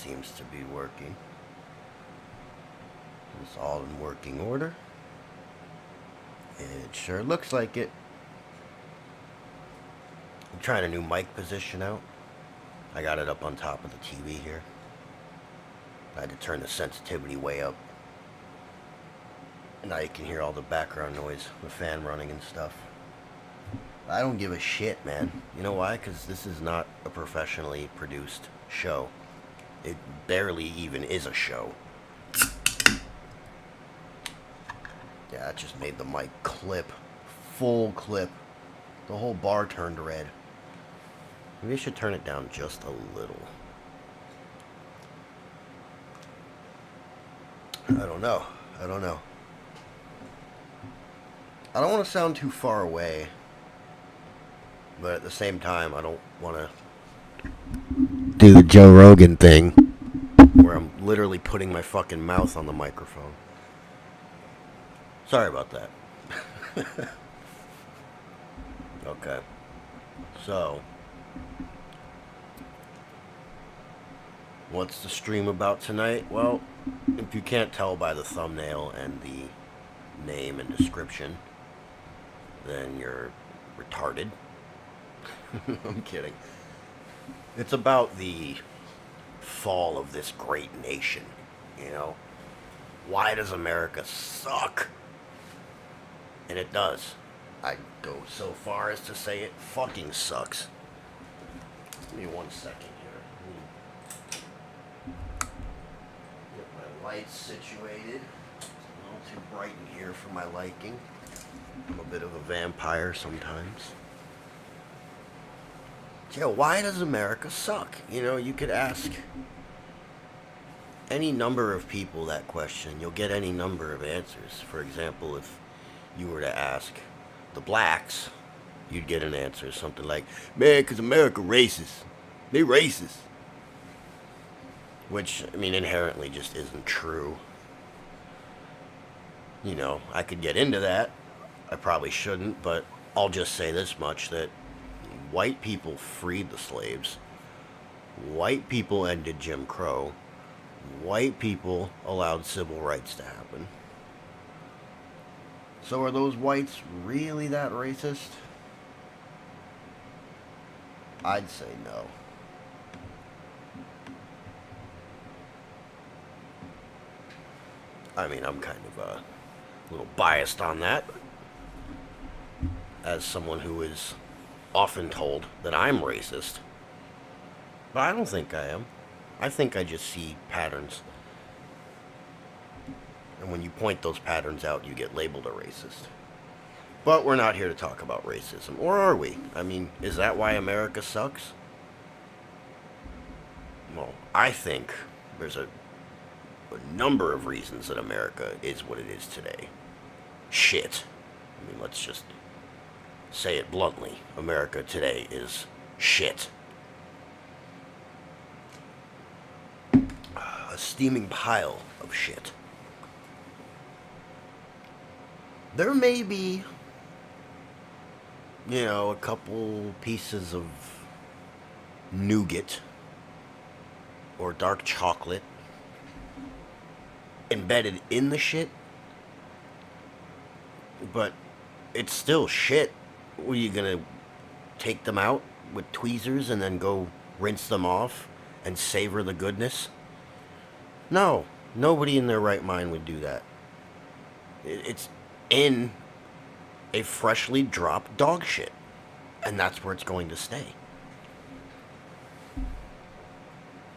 seems to be working. It's all in working order. It sure looks like it. I'm trying a new mic position out. I got it up on top of the TV here. I had to turn the sensitivity way up. Now you can hear all the background noise, the fan running and stuff. I don't give a shit, man. You know why? Because this is not a professionally produced show. It barely even is a show. Yeah, that just made the mic clip. Full clip. The whole bar turned red. Maybe I should turn it down just a little. I don't know. I don't want to sound too far away. But at the same time, I don't want to do the Joe Rogan thing where I'm literally putting my fucking mouth on the microphone. Sorry about that. Okay. So, what's the stream about tonight? Well, if you can't tell by the thumbnail and the name and description, then you're retarded. I'm kidding. It's about the fall of this great nation, you know? Why does America suck? And it does. I'd go so far as to say it fucking sucks. Give me 1 second here. Get my lights situated. It's a little too bright in here for my liking. I'm a bit of a vampire sometimes. Yeah, why does America suck? You know, you could ask any number of people that question. You'll get any number of answers. For example, if you were to ask the blacks, you'd get an answer. Something like, man, because America racist. They racist. Which, I mean, inherently just isn't true. You know, I could get into that. I probably shouldn't, but I'll just say this much, that white people freed the slaves. White people ended Jim Crow. White people allowed civil rights to happen. So are those whites really that racist? I'd say no. I mean, I'm kind of a little biased on that, as someone who is often told that I'm racist. But I don't think I am. I think I just see patterns. And when you point those patterns out, you get labeled a racist. But we're not here to talk about racism. Or are we? I mean, is that why America sucks? Well, I think there's a number of reasons that America is what it is today. Shit. I mean, let's just say it bluntly. America today is shit. A steaming pile of shit. There may be, you know, a couple pieces of nougat or dark chocolate embedded in the shit, but it's still shit. Were you gonna take them out with tweezers and then go rinse them off and savor the goodness? No, nobody in their right mind would do that. It's in a freshly dropped dog shit, and that's where it's going to stay.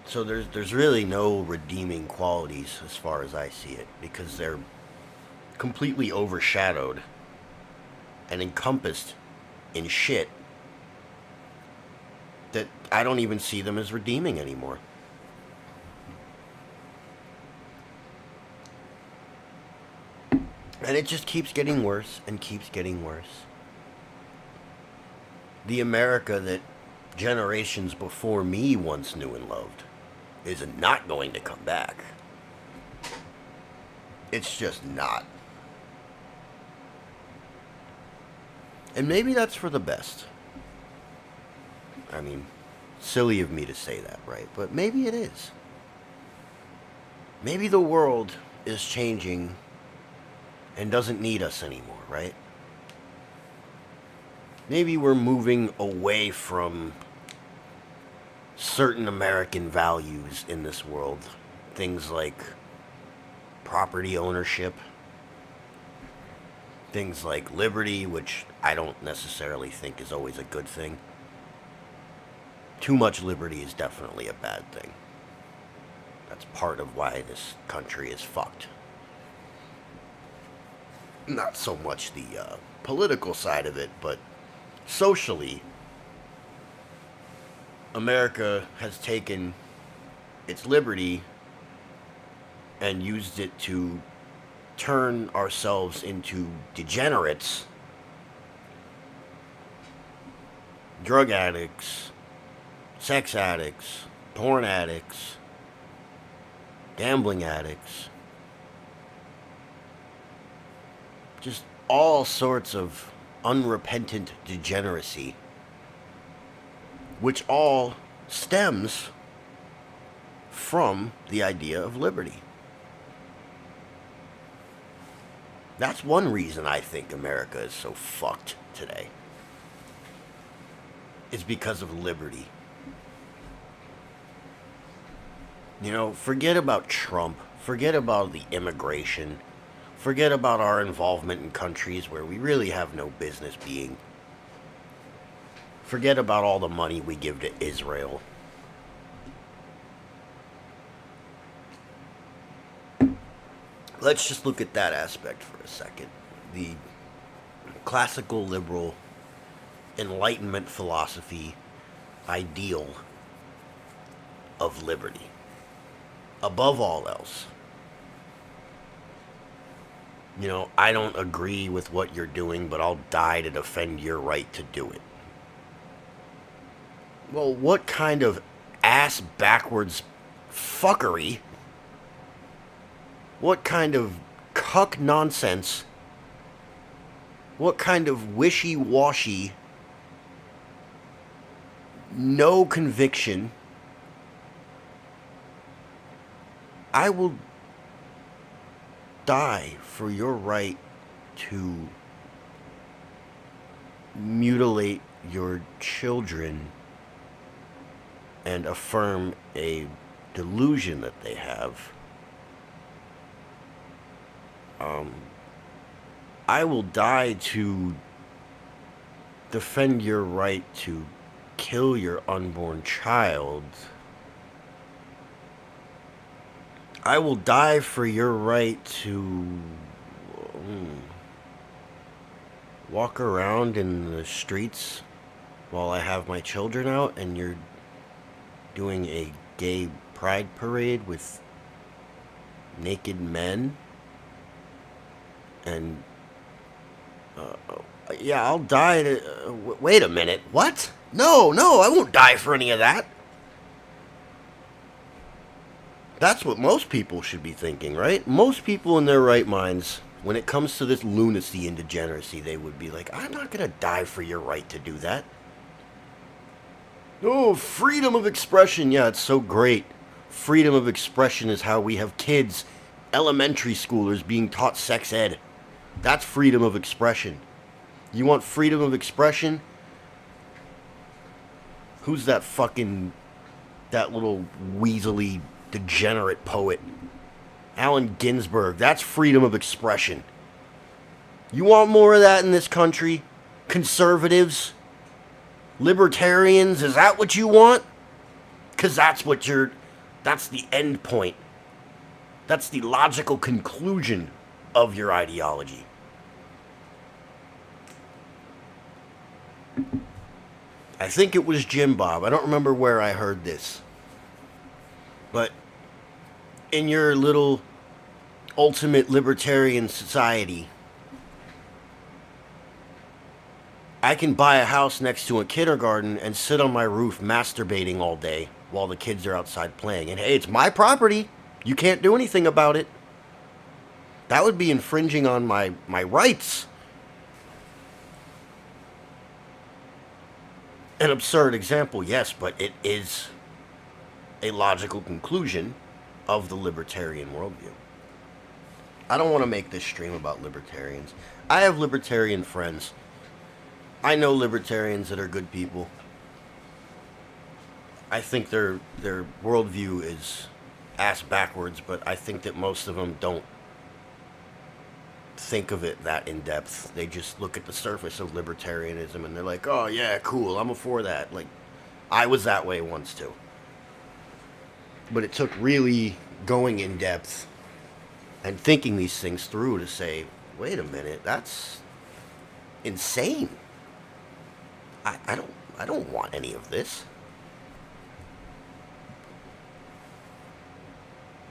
So there's really no redeeming qualities as far as I see it, because they're completely overshadowed and encompassed in shit that I don't even see them as redeeming anymore. And it just keeps getting worse and keeps getting worse. The America that generations before me once knew and loved is not going to come back. It's just not. And maybe that's for the best. I mean, silly of me to say that, right? But maybe it is. maybe the world is changing and doesn't need us anymore, right? Maybe we're moving away from certain American values in this world. Things like property ownership, things like liberty, which I don't necessarily think is always a good thing. Too much liberty is definitely a bad thing. That's part of why this country is fucked. Not so much the political side of it, but socially, America has taken its liberty and used it to turn ourselves into degenerates, drug addicts, sex addicts, porn addicts, gambling addicts, just all sorts of unrepentant degeneracy, which all stems from the idea of liberty. That's one reason I think America is so fucked today. It's because of liberty. You know, forget about Trump. Forget about the immigration. Forget about our involvement in countries where we really have no business being. Forget about all the money we give to Israel. Let's just look at that aspect for a second. The classical liberal Enlightenment philosophy ideal of liberty. Above all else. You know, I don't agree with what you're doing, but I'll die to defend your right to do it. Well, what kind of ass backwards fuckery? What kind of cuck nonsense? What kind of wishy-washy, no conviction? I will die for your right to mutilate your children and affirm a delusion that they have. I will die to defend your right to kill your unborn child. I will die for your right to walk around in the streets while I have my children out and you're doing a gay pride parade with naked men. And, yeah, I'll die to... wait a minute, what? No, I won't die for any of that. That's what most people should be thinking, right? Most people in their right minds, when it comes to this lunacy and degeneracy, they would be like, I'm not gonna die for your right to do that. Oh, freedom of expression, yeah, it's so great. Freedom of expression is how we have kids, elementary schoolers, being taught sex ed. That's freedom of expression. You want freedom of expression? Who's that little weaselly, degenerate poet? Allen Ginsberg. That's freedom of expression. You want more of that in this country? Conservatives? Libertarians? Is that what you want? Because that's the end point. That's the logical conclusion of your ideology. I think it was Jim Bob. I don't remember where I heard this. But in your little ultimate libertarian society, I can buy a house next to a kindergarten and sit on my roof masturbating all day while the kids are outside playing. And hey, it's my property. You can't do anything about it. That would be infringing on my rights. An absurd example, yes, but it is a logical conclusion of the libertarian worldview. I don't want to make this stream about libertarians. I have libertarian friends. I know libertarians that are good people. I think their worldview is ass backwards, but I think that most of them don't think of it that in depth. They just look at the surface of libertarianism and they're like, oh yeah, cool, I'm for that. Like, I was that way once too. But it took really going in depth and thinking these things through to say, wait a minute, that's insane. I don't want any of this.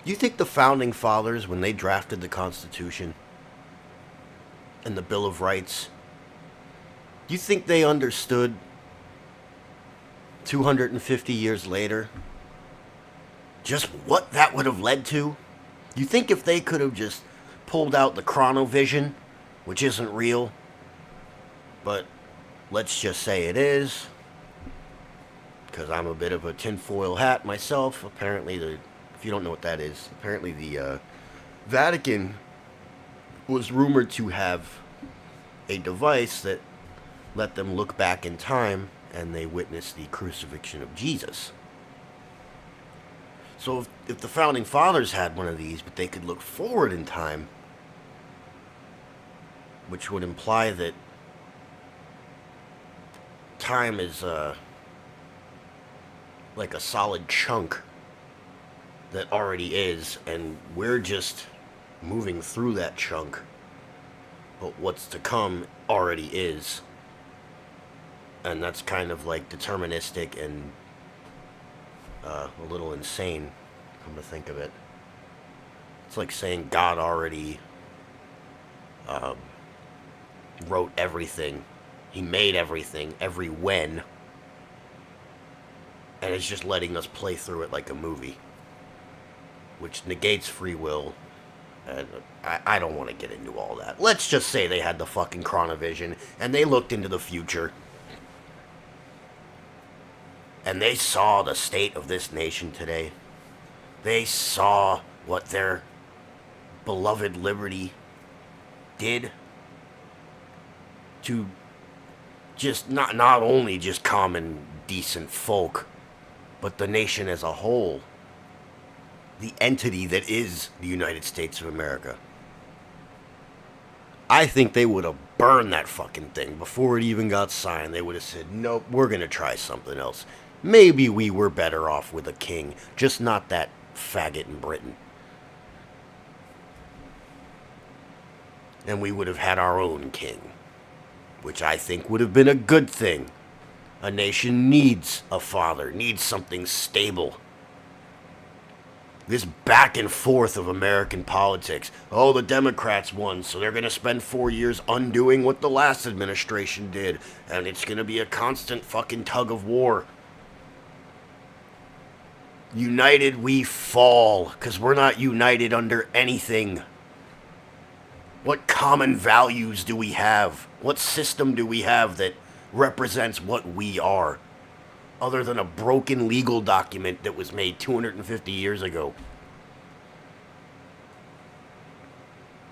You think the founding fathers, when they drafted the Constitution and the Bill of Rights, you think they understood 250 years later just what that would have led to? You think if they could have just pulled out the chronovision, which isn't real, but let's just say it is, because I'm a bit of a tinfoil hat myself. Apparently, if you don't know what that is, apparently the Vatican was rumored to have a device that let them look back in time, and they witnessed the crucifixion of Jesus. So if the founding fathers had one of these, but they could look forward in time, which would imply that time is like a solid chunk that already is, and we're just moving through that chunk, but what's to come already is. And that's kind of like deterministic and a little insane, come to think of it. It's like saying God already wrote everything. He made everything, every when, and is just letting us play through it like a movie, which negates free will. And I don't want to get into all that. Let's just say they had the fucking chronovision, and they looked into the future, and they saw the state of this nation today. They saw what their beloved liberty did to just not only just common decent folk, but the nation as a whole, the entity that is the United States of America. I think they would have burned that fucking thing before it even got signed. They would have said, nope, we're going to try something else. Maybe we were better off with a king, just not that faggot in Britain. And we would have had our own king, which I think would have been a good thing. A nation needs a father, needs something stable. This back and forth of American politics. Oh, the Democrats won, so they're going to spend 4 years undoing what the last administration did. And it's going to be a constant fucking tug of war. United we fall, because we're not united under anything. What common values do we have? What system do we have that represents what we are? Other than a broken legal document that was made 250 years ago.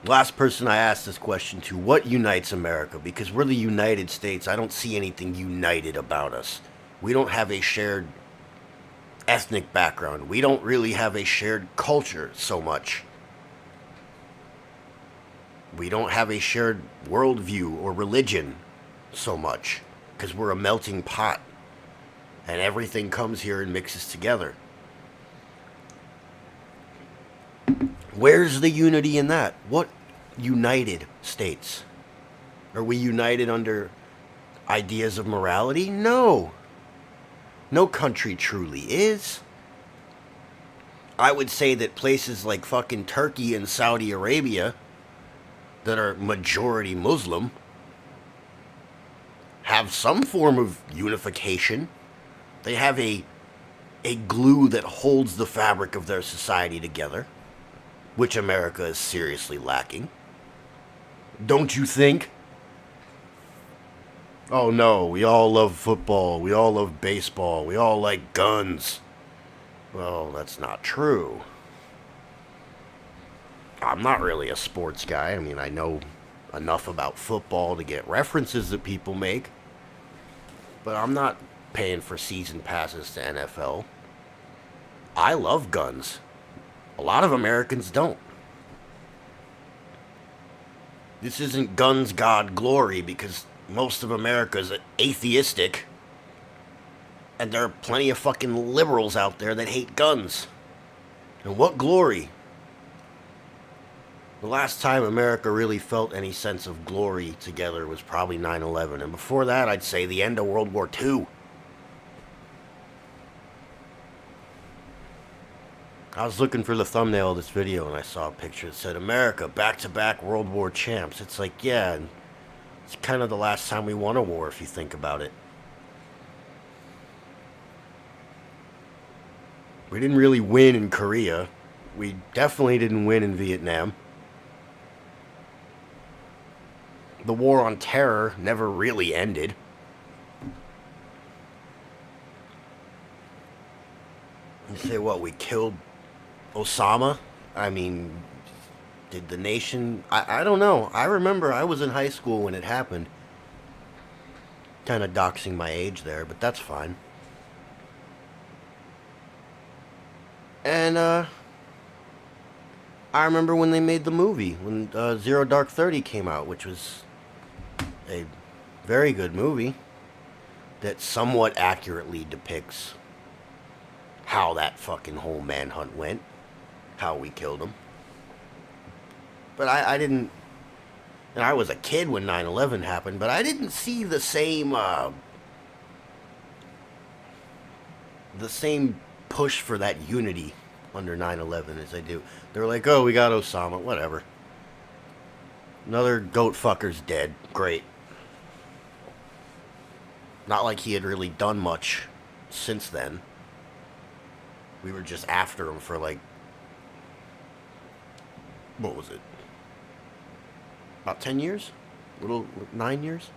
Last person I asked this question to, what unites America? Because we're the United States. I don't see anything united about us. We don't have a shared ethnic background. We don't really have a shared culture so much. We don't have a shared worldview or religion so much, because we're a melting pot. And everything comes here and mixes together. Where's the unity in that? What United States? Are we united under ideas of morality? No. No country truly is. I would say that places like fucking Turkey and Saudi Arabia, that are majority Muslim, have some form of unification. They have a glue that holds the fabric of their society together, which America is seriously lacking. Don't you think? Oh no, we all love football, we all love baseball, we all like guns. Well, that's not true. I'm not really a sports guy. I mean, I know enough about football to get references that people make, but I'm not paying for season passes to NFL. I love guns. A lot of Americans don't. This isn't guns, God, glory, because most of America's atheistic, and there are plenty of fucking liberals out there that hate guns. And what glory? The last time America really felt any sense of glory together was probably 9/11, and before that, I'd say the end of World War II. I was looking for the thumbnail of this video and I saw a picture that said America back-to-back World War champs. It's like, yeah, and it's kind of the last time we won a war if you think about it. We didn't really win in Korea. We definitely didn't win in Vietnam. The war on terror never really ended. You say what, we killed Osama? I mean, did the nation... I don't know. I remember I was in high school when it happened. Kind of doxing my age there, but that's fine. And, I remember when they made the movie, when Zero Dark 30 came out, which was a very good movie that somewhat accurately depicts how that fucking whole manhunt went, how we killed him. But I didn't, and I was a kid when 9/11 happened, but I didn't see the same push for that unity under 9/11 as I do. They were like, oh, we got Osama, whatever. Another goat fucker's dead. Great. Not like he had really done much since then. We were just after him for like, what was it? About 10 years? 9 years?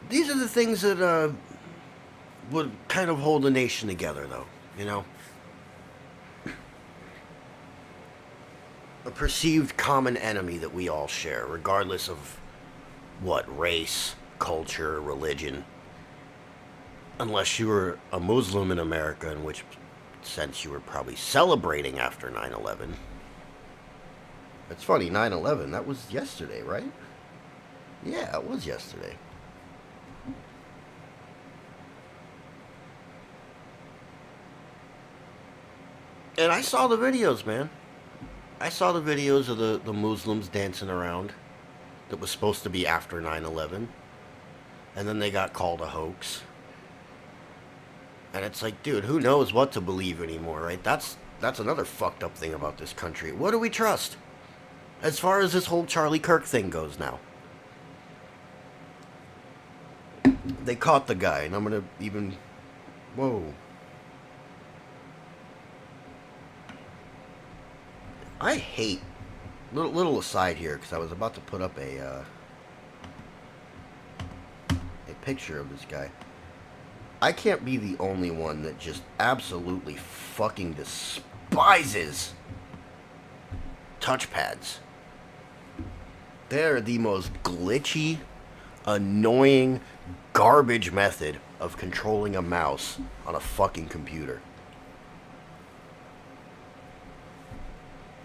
These are the things that would kind of hold a nation together, though, you know? A perceived common enemy that we all share, regardless of what, race, culture, religion. Unless you were a Muslim in America, in which sense you were probably celebrating after 9/11. It's funny, 9/11, that was yesterday, right? Yeah, it was yesterday. And I saw the videos, man. I saw the videos of the Muslims dancing around that was supposed to be after 9/11. And then they got called a hoax. And it's like, dude, who knows what to believe anymore, right? That's another fucked up thing about this country. What do we trust? As far as this whole Charlie Kirk thing goes now. They caught the guy, and I'm gonna even... Whoa. I hate... Little aside here, because I was about to put up a picture of this guy. I can't be the only one that just absolutely fucking despises touchpads. They're the most glitchy, annoying, garbage method of controlling a mouse on a fucking computer.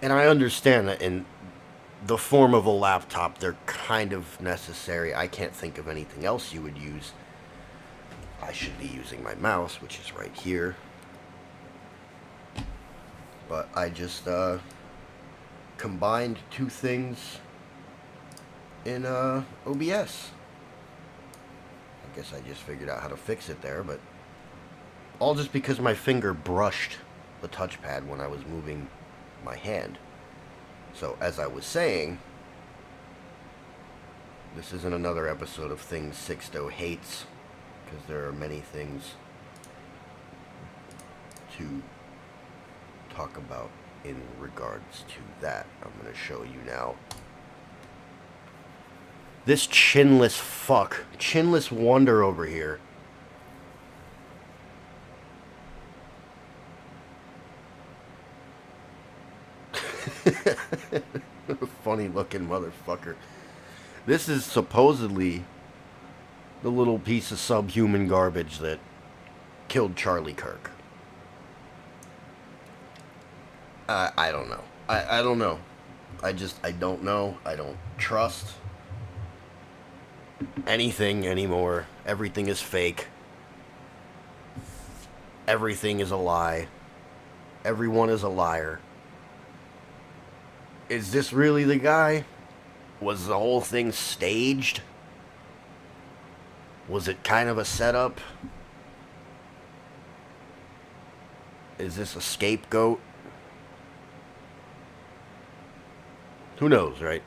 And I understand that in the form of a laptop, they're kind of necessary. I can't think of anything else you would use. I should be using my mouse, which is right here. But I just combined two things in OBS. I guess I just figured out how to fix it there, but all just because my finger brushed the touchpad when I was moving my hand. So, as I was saying, this isn't another episode of Things Sixto Hates, because there are many things to talk about in regards to that. I'm going to show you now. This chinless fuck, chinless wonder over here, Funny looking motherfucker. This is supposedly the little piece of subhuman garbage that killed Charlie Kirk. I don't know. I don't know. I don't know. I don't trust anything anymore. Everything is fake. Everything is a lie. Everyone is a liar. Is this really the guy? Was the whole thing staged? Was it kind of a setup? Is this a scapegoat? Who knows, right?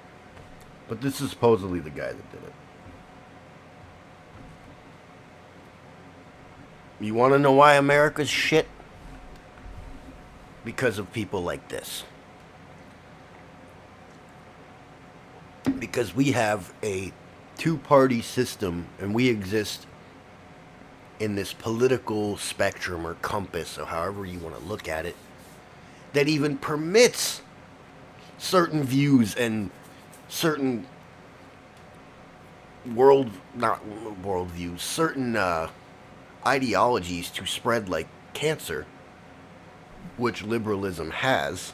But this is supposedly the guy that did it. You want to know why America's shit? Because of people like this. Because we have a two-party system and we exist in this political spectrum or compass, or however you want to look at it, that even permits certain views and certain certain ideologies to spread like cancer, which liberalism has.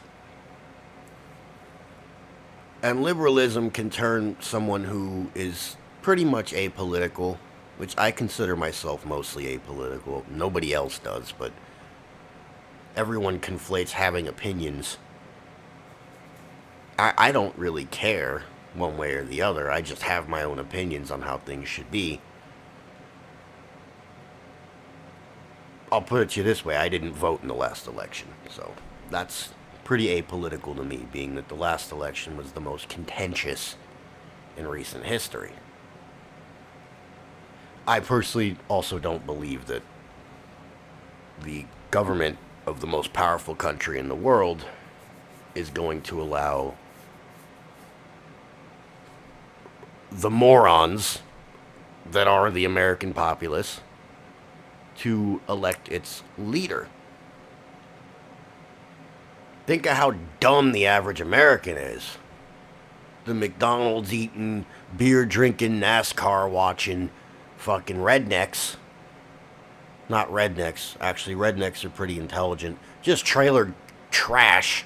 And liberalism can turn someone who is pretty much apolitical, which I consider myself mostly apolitical. Nobody else does, but everyone conflates having opinions. I don't really care one way or the other. I just have my own opinions on how things should be. I'll put it to you this way, I didn't vote in the last election, so that's pretty apolitical to me, being that the last election was the most contentious in recent history. I personally also don't believe that the government of the most powerful country in the world is going to allow the morons that are the American populace to elect its leader. Think of how dumb the average American is. The McDonald's eating, beer drinking, NASCAR watching fucking rednecks. Not rednecks. Actually, rednecks are pretty intelligent. Just trailer trash.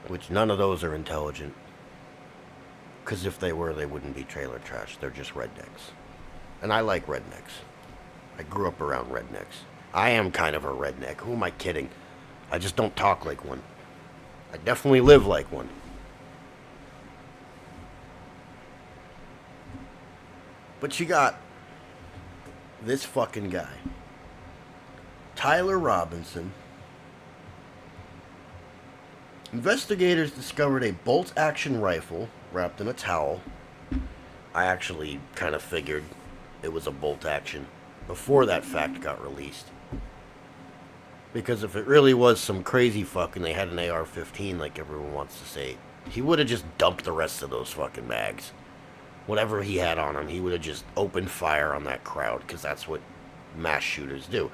Which none of those are intelligent. Because if they were, they wouldn't be trailer trash. They're just rednecks. And I like rednecks. I grew up around rednecks. I am kind of a redneck. Who am I kidding? I just don't talk like one. I definitely live like one. But you got this fucking guy, Tyler Robinson. Investigators discovered a bolt-action rifle wrapped in a towel. I actually kind of figured it was a bolt-action before that fact got released. Because if it really was some crazy fucking, they had an AR-15 like everyone wants to say, he would have just dumped the rest of those fucking mags. Whatever he had on him, he would have just opened fire on that crowd, because that's what mass shooters do.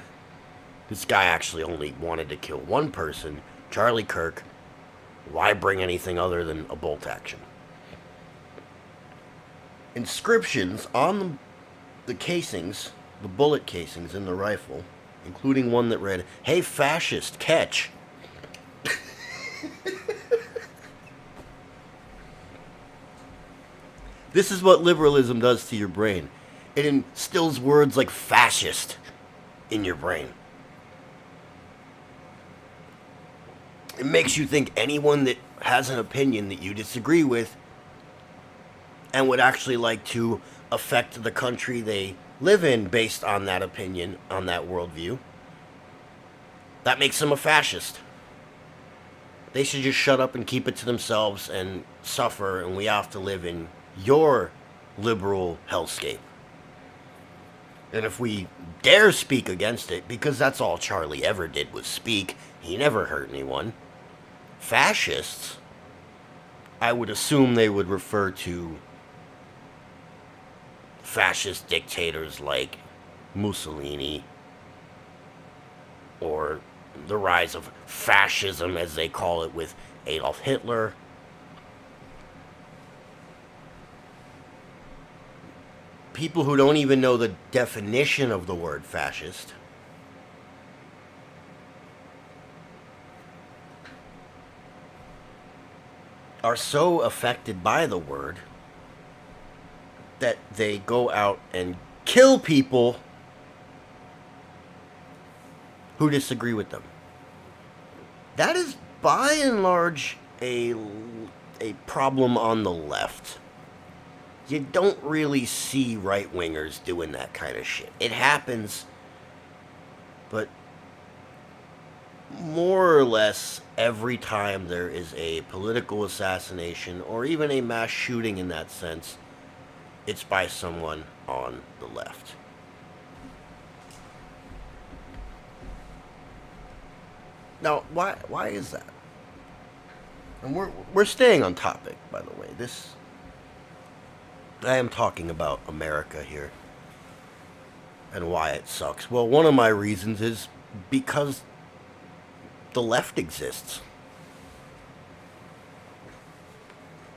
This guy actually only wanted to kill one person, Charlie Kirk. Why bring anything other than a bolt action? Inscriptions on the casings, the bullet casings in the rifle, including one that read, "Hey fascist, catch." This is what liberalism does to your brain. It instills words like fascist in your brain. It makes you think anyone that has an opinion that you disagree with and would actually like to affect the country they live in based on that opinion, on that worldview, that makes them a fascist. They should just shut up and keep it to themselves and suffer, and we have to live in your liberal hellscape. And if we dare speak against it, because that's all Charlie ever did was speak, he never hurt anyone. Fascists, I would assume they would refer to fascist dictators like Mussolini or the rise of fascism, as they call it, with Adolf Hitler. People who don't even know the definition of the word fascist are so affected by the word that they go out and kill people who disagree with them. That is by and large a problem on the left. You don't really see right wingers doing that kind of shit. It happens, but more or less every time there is a political assassination or even a mass shooting in that sense, it's by someone on the left. Now, why is that? And we're staying on topic, by the way. I am talking about America here and why it sucks. Well, one of my reasons is because the left exists.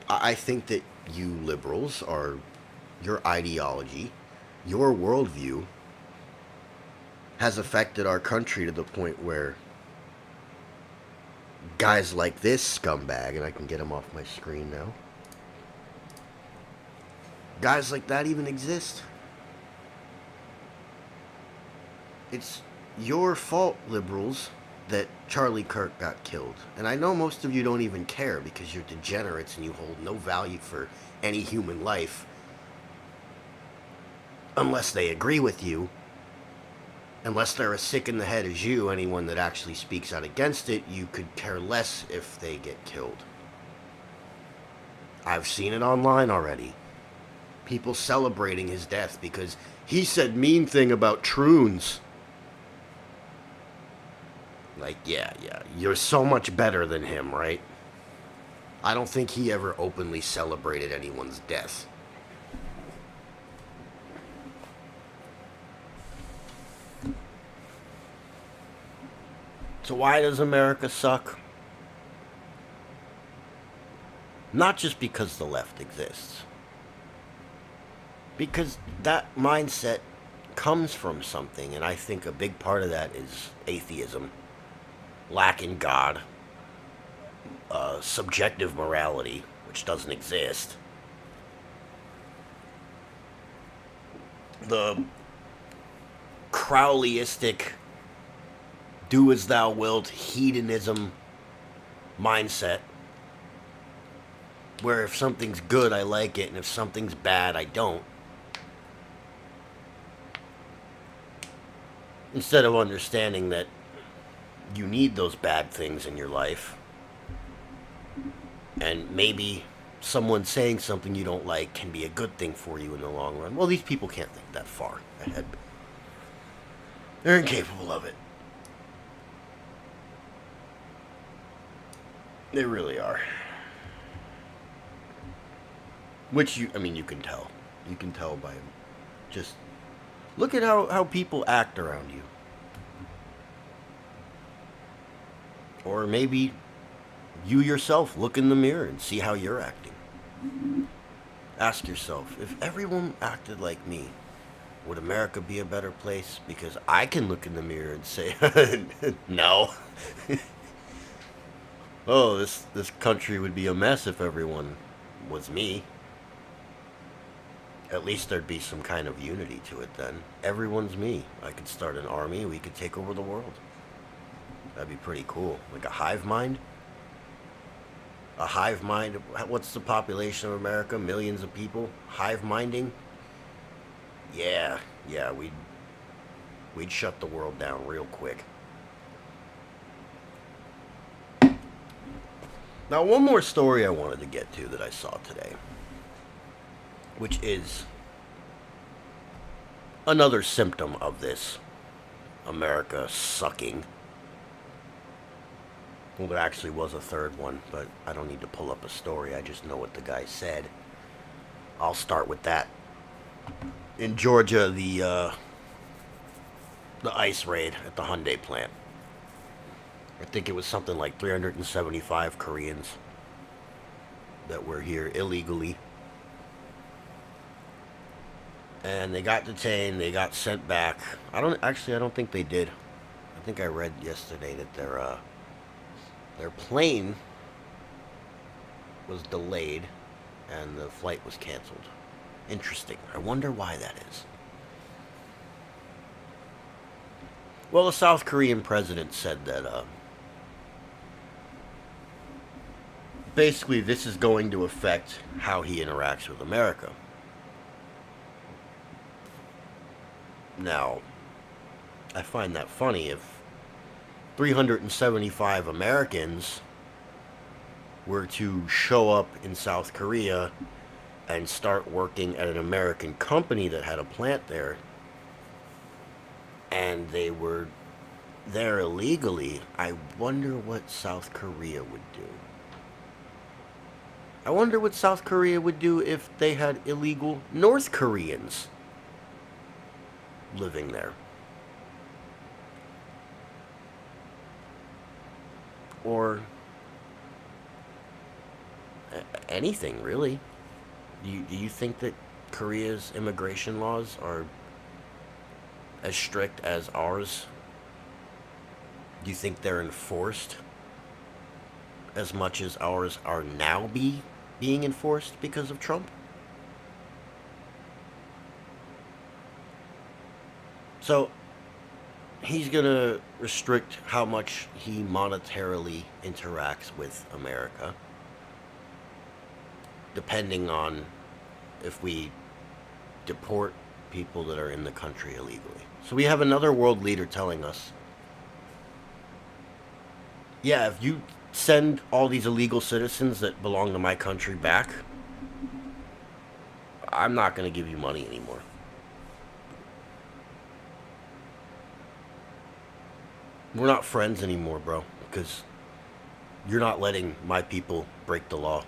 I think that you liberals are, your ideology, your worldview has affected our country to the point where guys like this scumbag, and I can get him off my screen now, guys like that even exist. It's your fault, liberals, that Charlie Kirk got killed. And I know most of you don't even care because you're degenerates and you hold no value for any human life unless they agree with you. Unless they're as sick in the head as you, anyone that actually speaks out against it, you could care less if they get killed. I've seen it online already. People celebrating his death because he said mean thing about troons. Like, yeah, you're so much better than him, right? I don't think he ever openly celebrated anyone's death. So why does America suck? Not just because the left exists. Because that mindset comes from something, and I think a big part of that is atheism, lack in God, subjective morality, which doesn't exist, the Crowleyistic do as thou wilt hedonism mindset, where if something's good I like it and if something's bad I don't, instead of understanding that you need those bad things in your life, and maybe someone saying something you don't like can be a good thing for you in the long run. Well, these people can't think that far ahead. They're incapable of it. They really are. Which you can tell. You can tell by just look at how people act around you. Or maybe you yourself look in the mirror and see how you're acting. Ask yourself, if everyone acted like me, would America be a better place? Because I can look in the mirror and say, no. Oh, this country would be a mess if everyone was me. At least there'd be some kind of unity to it then. Everyone's me. I could start an army, we could take over the world. That'd be pretty cool. Like a hive mind? A hive mind? What's the population of America? Millions of people? Hive minding? Yeah, we'd shut the world down real quick. Now, one more story I wanted to get to that I saw today, which is another symptom of this America sucking. Well, there actually was a third one, but I don't need to pull up a story. I just know what the guy said. I'll start with that. In Georgia, the ice raid at the Hyundai plant. I think it was something like 375 Koreans that were here illegally. And they got detained, they got sent back. I don't think they did. I think I read yesterday that their plane was delayed and the flight was canceled. Interesting. I wonder why that is. Well, the South Korean president said that basically this is going to affect how he interacts with America. Now, I find that funny. If 375 Americans were to show up in South Korea and start working at an American company that had a plant there, and they were there illegally, I wonder what South Korea would do. I wonder what South Korea would do if they had illegal North Koreans living there. Or anything, really. Do you think that Korea's immigration laws are as strict as ours? Do you think they're enforced as much as ours are now being enforced because of Trump? So, he's going to restrict how much he monetarily interacts with America, depending on if we deport people that are in the country illegally. So we have another world leader telling us, yeah, if you send all these illegal citizens that belong to my country back, I'm not going to give you money anymore. We're not friends anymore, bro, because you're not letting my people break the law.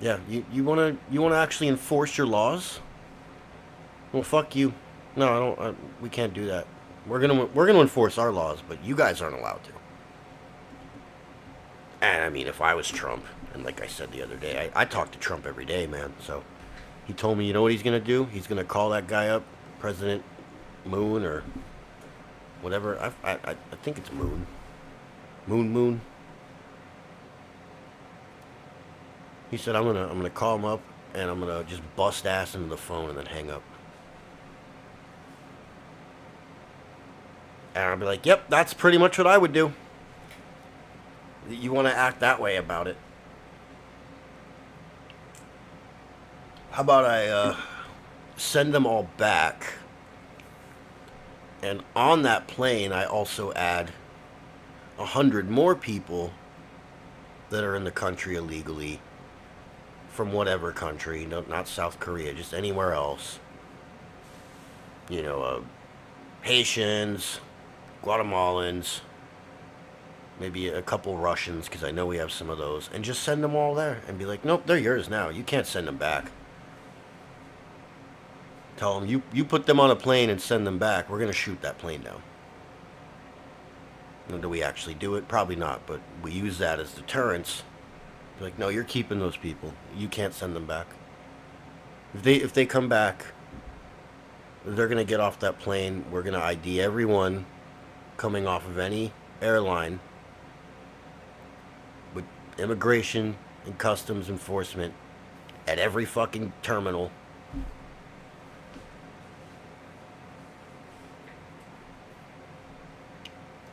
Yeah, you wanna actually enforce your laws? Well, fuck you. No, I don't. We can't do that. We're gonna enforce our laws, but you guys aren't allowed to. And I mean, if I was Trump, and like I said the other day, I talk to Trump every day, man. So he told me, you know what he's gonna do? He's gonna call that guy up, President Moon or whatever. I think it's Moon. Moon. He said I'm gonna call him up and I'm gonna just bust ass into the phone and then hang up. And I'll be like, yep, that's pretty much what I would do. You want to act that way about it? How about I send them all back, and on that plane I also add 100 more people that are in the country illegally from whatever country, no, not South Korea, just anywhere else. You know, Haitians, Guatemalans, maybe a couple Russians, because I know we have some of those, and just send them all there and be like, nope, they're yours now. You can't send them back. Tell them, you put them on a plane and send them back. We're going to shoot that plane down. Do we actually do it? Probably not, but we use that as deterrence. Be like, no, you're keeping those people. You can't send them back. If they come back, they're going to get off that plane. We're going to ID everyone coming off of any airline with immigration and customs enforcement at every fucking terminal.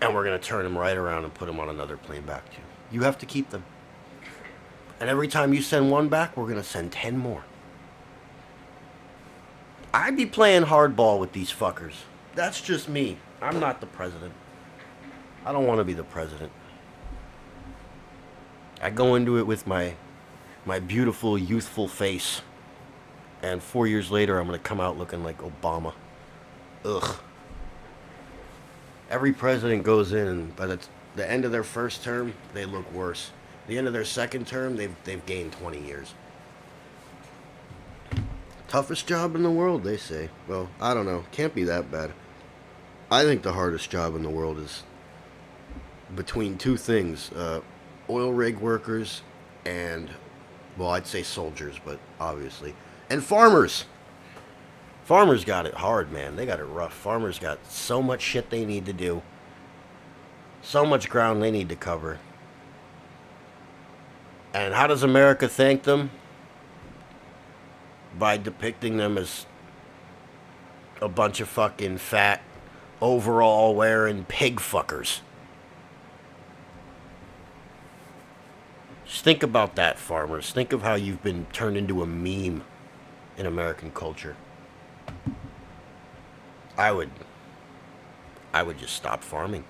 And we're going to turn them right around and put them on another plane back to you. You have to keep them. And every time you send one back, we're going to send 10 more. I'd be playing hardball with these fuckers. That's just me. I'm not the president. I don't want to be the president. I go into it with my beautiful, youthful face. And 4 years later, I'm going to come out looking like Obama. Ugh. Every president goes in, and by the end of their first term, they look worse. The end of their second term, they've gained 20 years. Toughest job in the world, they say. Well, I don't know. Can't be that bad. I think the hardest job in the world is between two things, oil rig workers and, well, I'd say soldiers, but obviously, and farmers. Farmers got it hard, man. They got it rough. Farmers got so much shit they need to do, so much ground they need to cover. And how does America thank them? By depicting them as a bunch of fucking fat, overall wearing pig fuckers. Just think about that, farmers. Think of how you've been turned into a meme in American culture. I would just stop farming.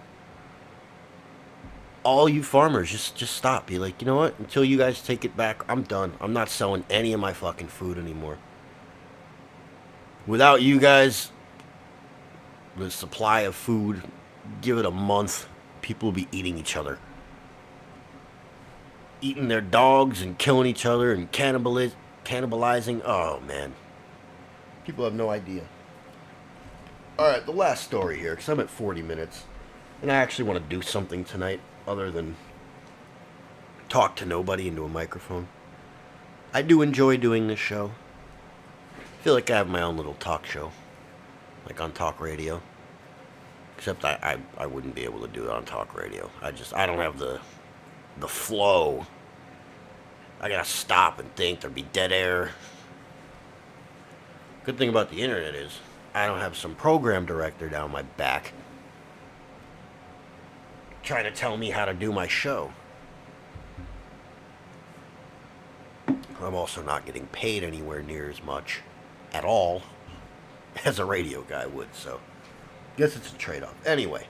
All you farmers, just stop. Be like, you know what? Until you guys take it back, I'm done. I'm not selling any of my fucking food anymore. Without you guys, the supply of food, give it a month, people will be eating each other. Eating their dogs and killing each other and cannibalizing. Oh, man. People have no idea. Alright, the last story here, because I'm at 40 minutes. And I actually want to do something tonight other than talk to nobody into a microphone. I do enjoy doing this show. I feel like I have my own little talk show. Like on talk radio. Except I wouldn't be able to do it on talk radio. I don't have the flow. I gotta stop and think. There'd be dead air. Good thing about the internet is I don't have some program director down my back trying to tell me how to do my show. I'm also not getting paid anywhere near as much at all as a radio guy would, so guess it's a trade-off. Anyway,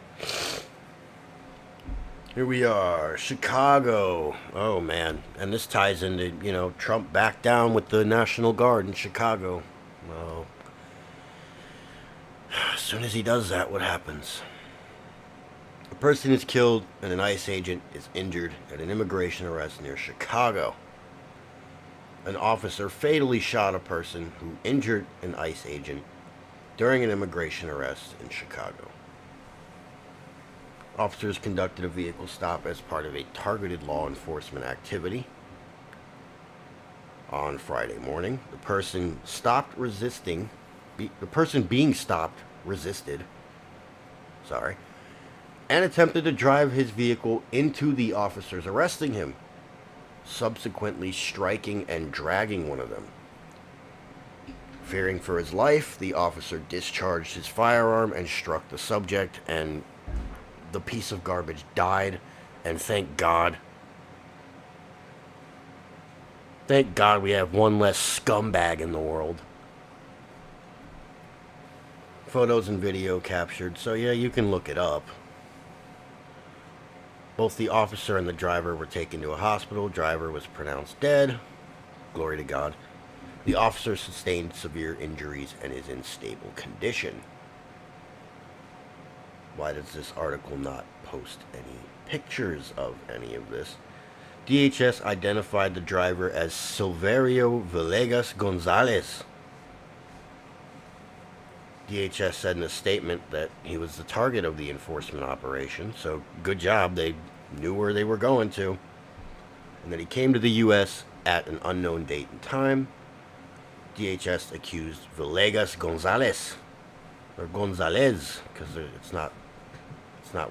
here we are, Chicago. Oh man, and this ties into, Trump backed down with the National Guard in Chicago. Well, as soon as he does that, what happens? A person is killed and an ICE agent is injured at an immigration arrest near Chicago. An officer fatally shot a person who injured an ICE agent during an immigration arrest in Chicago. Officers conducted a vehicle stop as part of a targeted law enforcement activity. On Friday morning, the person being stopped resisted, and attempted to drive his vehicle into the officers arresting him, subsequently striking and dragging one of them. Fearing for his life, the officer discharged his firearm and struck the subject, and the piece of garbage died, and thank God. Thank God we have one less scumbag in the world. Photos and video captured, so yeah, you can look it up. Both the officer and the driver were taken to a hospital. Driver was pronounced dead. Glory to God. The officer sustained severe injuries and is in stable condition. Why does this article not post any pictures of any of this? DHS identified the driver as Silverio Villegas Gonzalez. DHS said in a statement that he was the target of the enforcement operation, so good job, they knew where they were going to, and that he came to the U.S. at an unknown date and time. DHS accused Villegas Gonzalez, or Gonzalez, because it's not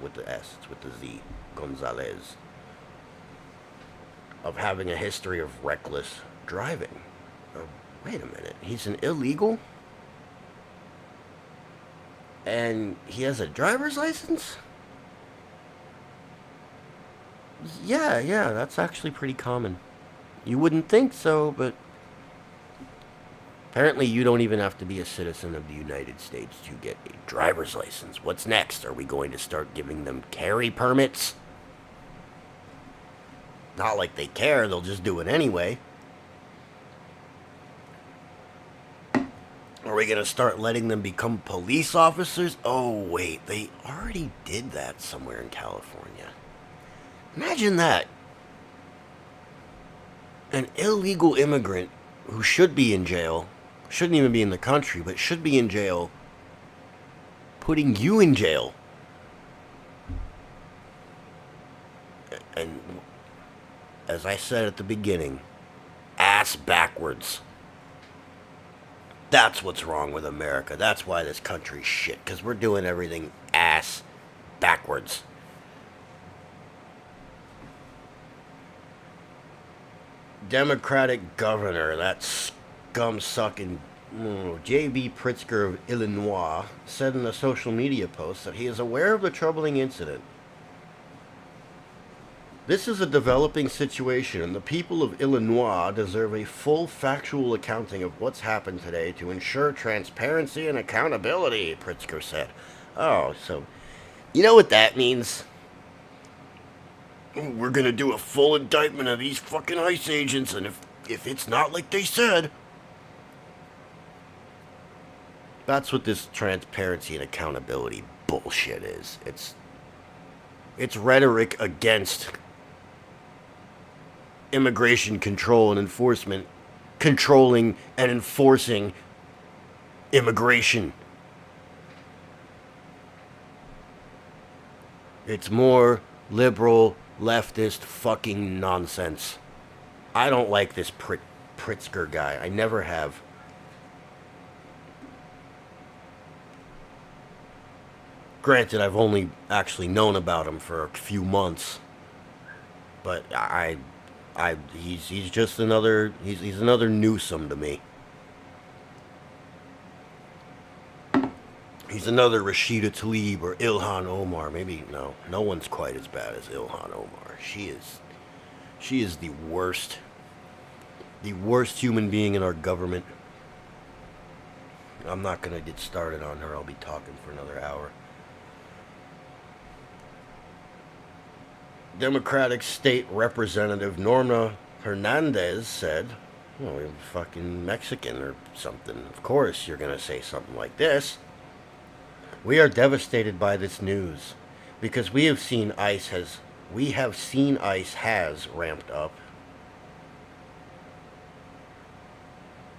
with the S, it's with the Z, Gonzalez, of having a history of reckless driving. Oh, wait a minute, he's an illegal? And he has a driver's license? Yeah, that's actually pretty common. You wouldn't think so, but apparently you don't even have to be a citizen of the United States to get a driver's license. What's next? Are we going to start giving them carry permits? Not like they care, they'll just do it anyway. Are we going to start letting them become police officers? Oh, wait, they already did that somewhere in California. Imagine that. An illegal immigrant who should be in jail, shouldn't even be in the country, but should be in jail, putting you in jail. And as I said at the beginning, ass backwards. That's what's wrong with America. That's why this country's shit, because we're doing everything ass backwards. Democratic governor, that scum-sucking J.B. Pritzker of Illinois, said in a social media post that he is aware of the troubling incident. This is a developing situation, and the people of Illinois deserve a full factual accounting of what's happened today to ensure transparency and accountability, Pritzker said. Oh, so you know what that means? We're gonna do a full indictment of these fucking ICE agents, and if it's not like they said... That's what this transparency and accountability bullshit is. It's rhetoric against immigration control and enforcement, controlling and enforcing immigration. It's more liberal, leftist fucking nonsense. I don't like this Pritzker guy. I never have. Granted, I've only actually known about him for a few months, but he's just another he's another Newsom to me. He's another Rashida Tlaib or Ilhan Omar. Maybe no one's quite as bad as Ilhan Omar. She is the worst human being in our government. I'm not gonna get started on her. I'll be talking for another hour. Democratic State Representative Norma Hernandez said, well, you're fucking Mexican or something. Of course you're going to say something like this. We are devastated by this news because we have seen ICE has ramped up.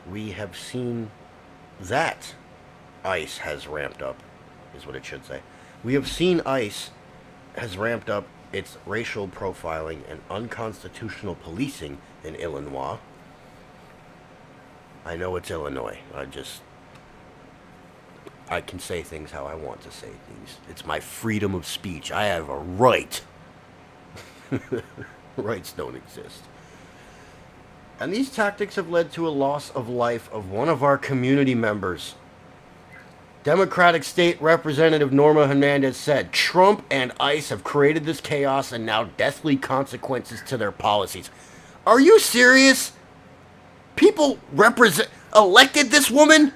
We have seen that ICE has ramped up, is what it should say. We have seen ICE has ramped up its racial profiling and unconstitutional policing in Illinois. I know it's Illinois. I can say things how I want to say things. It's my freedom of speech. I have a right. Rights don't exist. And these tactics have led to a loss of life of one of our community members. Democratic State Representative Norma Hernandez said, Trump and ICE have created this chaos and now deathly consequences to their policies. Are you serious? People elected this woman?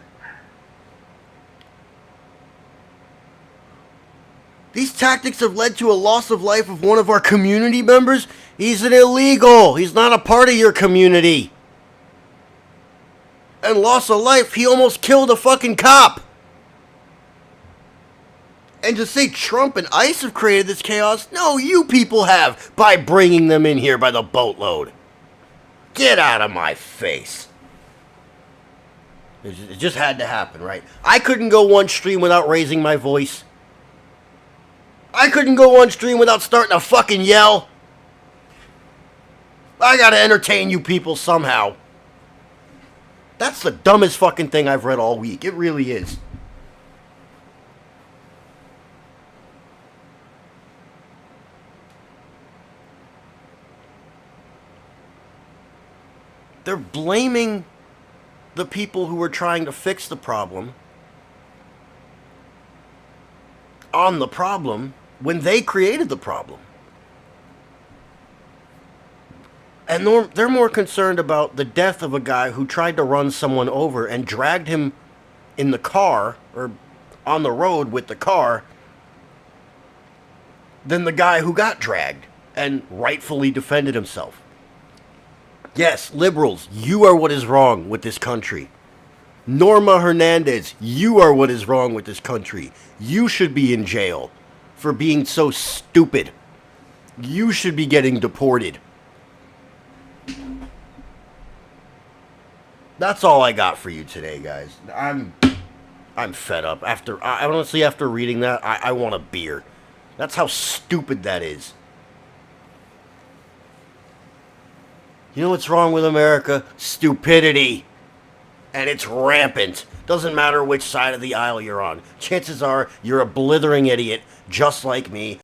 These tactics have led to a loss of life of one of our community members? He's an illegal. He's not a part of your community. And loss of life, he almost killed a fucking cop. And to say Trump and ICE have created this chaos? No, you people have, by bringing them in here by the boatload. Get out of my face. It just had to happen, right? I couldn't go one stream without raising my voice. I couldn't go one stream without starting to fucking yell. I gotta entertain you people somehow. That's the dumbest fucking thing I've read all week. It really is. They're blaming the people who were trying to fix the problem on the problem when they created the problem. And they're more concerned about the death of a guy who tried to run someone over and dragged him in the car or on the road with the car than the guy who got dragged and rightfully defended himself. Yes, liberals, you are what is wrong with this country. Norma Hernandez, you are what is wrong with this country. You should be in jail for being so stupid. You should be getting deported. That's all I got for you today, guys. I'm fed up. Honestly, after reading that, I want a beer. That's how stupid that is. You know what's wrong with America? Stupidity. And it's rampant. Doesn't matter which side of the aisle you're on. Chances are you're a blithering idiot, just like me,